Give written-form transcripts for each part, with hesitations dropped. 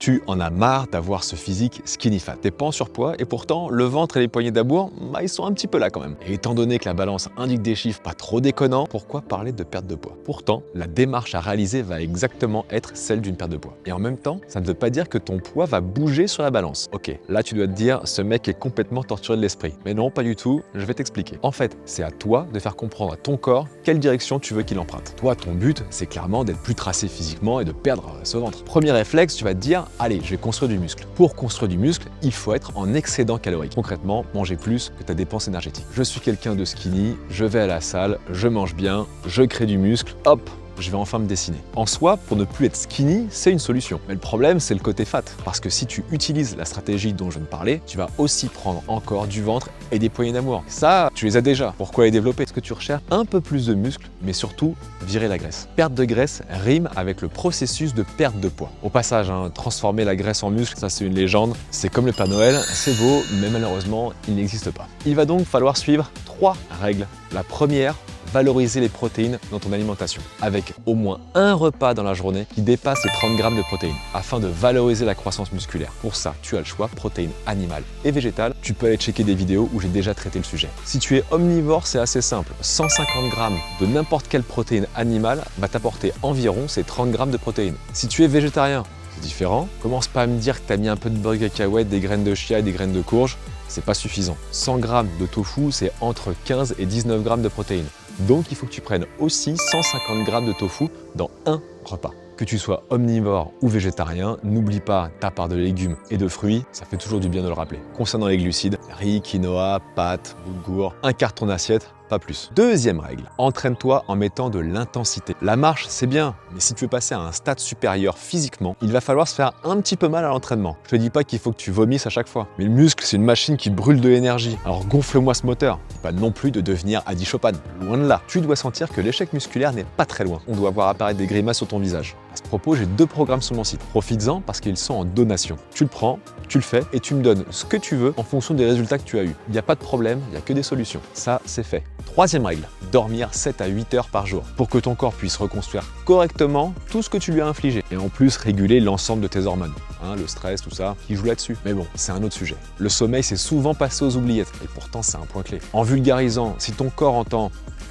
Tu en as marre d'avoir ce physique skinny fat. T'es pas en surpoids et pourtant, le ventre et les poignées d'amour, ils sont un petit peu là quand même. Et étant donné que la balance indique des chiffres pas trop déconnants, pourquoi parler de perte de poids? Pourtant, la démarche à réaliser va exactement être celle d'une perte de poids. Et en même temps, ça ne veut pas dire que ton poids va bouger sur la balance. Ok, là tu dois te dire, ce mec est complètement torturé de l'esprit. Mais non, pas du tout, je vais t'expliquer. En fait, c'est à toi de faire comprendre à ton corps quelle direction tu veux qu'il emprunte. Toi, ton but, c'est clairement d'être plus tracé physiquement et de perdre ce ventre. Premier réflexe, tu vas te dire, allez, je vais construire du muscle. Pour construire du muscle, il faut être en excédent calorique. Concrètement, manger plus que ta dépense énergétique. Je suis quelqu'un de skinny, je vais à la salle, je mange bien, je crée du muscle, hop, je vais enfin me dessiner. En soi, pour ne plus être skinny, c'est une solution. Mais le problème, c'est le côté fat. Parce que si tu utilises la stratégie dont je viens de parler, tu vas aussi prendre encore du ventre et des poignées d'amour. Ça, tu les as déjà. Pourquoi les développer? Parce que tu recherches un peu plus de muscles, mais surtout, virer la graisse. Perte de graisse rime avec le processus de perte de poids. Au passage, transformer la graisse en muscle, ça c'est une légende. C'est comme le Père Noël, c'est beau, mais malheureusement, il n'existe pas. Il va donc falloir suivre 3 règles. La première, valoriser les protéines dans ton alimentation, avec au moins un repas dans la journée qui dépasse les 30 grammes de protéines, afin de valoriser la croissance musculaire. Pour ça, tu as le choix, protéines animales et végétales. Tu peux aller checker des vidéos où j'ai déjà traité le sujet. Si tu es omnivore, c'est assez simple. 150 grammes de n'importe quelle protéine animale va t'apporter environ ces 30 grammes de protéines. Si tu es végétarien, c'est différent. Commence pas à me dire que tu as mis un peu de beurre de cacahuète, des graines de chia et des graines de courge. C'est pas suffisant. 100 grammes de tofu, c'est entre 15 et 19 grammes de protéines. Donc il faut que tu prennes aussi 150 grammes de tofu dans un repas. Que tu sois omnivore ou végétarien, n'oublie pas ta part de légumes et de fruits, ça fait toujours du bien de le rappeler. Concernant les glucides, riz, quinoa, pâtes, boulgour, un quart de ton assiette, pas plus. Deuxième règle, entraîne-toi en mettant de l'intensité. La marche, c'est bien, mais si tu veux passer à un stade supérieur physiquement, il va falloir se faire un petit peu mal à l'entraînement. Je te dis pas qu'il faut que tu vomisses à chaque fois, mais le muscle, c'est une machine qui brûle de l'énergie. Alors gonfle-moi ce moteur. Pas non plus de devenir Adi Chopin, loin de là. Tu dois sentir que l'échec musculaire n'est pas très loin. On doit voir apparaître des grimaces sur ton visage. À ce propos, j'ai 2 programmes sur mon site. Profites-en parce qu'ils sont en donation. Tu le prends, tu le fais et tu me donnes ce que tu veux en fonction des résultats que tu as eus. Il n'y a pas de problème, il n'y a que des solutions. Ça, c'est fait. Troisième règle, dormir 7 à 8 heures par jour pour que ton corps puisse reconstruire correctement tout ce que tu lui as infligé. Et en plus, réguler l'ensemble de tes hormones. Le stress, tout ça, qui joue là-dessus. Mais bon, c'est un autre sujet. Le sommeil, c'est souvent passé aux oubliettes. Et pourtant, c'est un point clé. En vulgarisant, si ton corps entend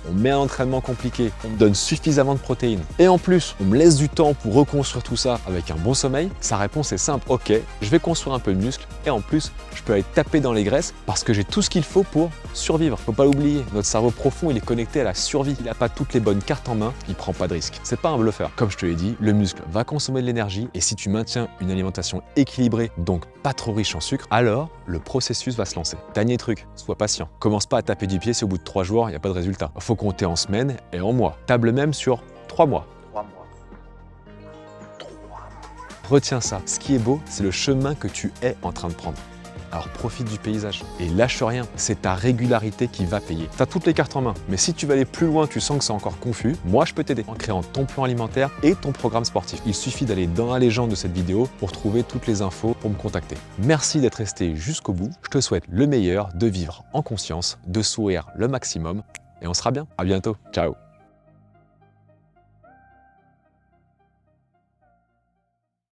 on met un entraînement compliqué, on me donne suffisamment de protéines et en plus on me laisse du temps pour reconstruire tout ça avec un bon sommeil, sa réponse est simple, ok, je vais construire un peu de muscle et en plus je peux aller taper dans les graisses parce que j'ai tout ce qu'il faut pour survivre. Faut pas l'oublier, notre cerveau profond il est connecté à la survie, il n'a pas toutes les bonnes cartes en main, il prend pas de risque. C'est pas un bluffeur. Comme je te l'ai dit, le muscle va consommer de l'énergie et si tu maintiens une alimentation équilibrée, donc pas trop riche en sucre, alors le processus va se lancer. Dernier truc, sois patient. Commence pas à taper du pied si au bout de 3 jours il n'y a pas de résultat. Faut compter en semaines et en mois. Table même sur 3 mois. 3 mois. Retiens ça. Ce qui est beau, c'est le chemin que tu es en train de prendre. Alors profite du paysage et lâche rien. C'est ta régularité qui va payer. Tu as toutes les cartes en main. Mais si tu veux aller plus loin, tu sens que c'est encore confus, moi je peux t'aider en créant ton plan alimentaire et ton programme sportif. Il suffit d'aller dans la légende de cette vidéo pour trouver toutes les infos pour me contacter. Merci d'être resté jusqu'au bout. Je te souhaite le meilleur, de vivre en conscience, de sourire le maximum et on sera bien. À bientôt. Ciao.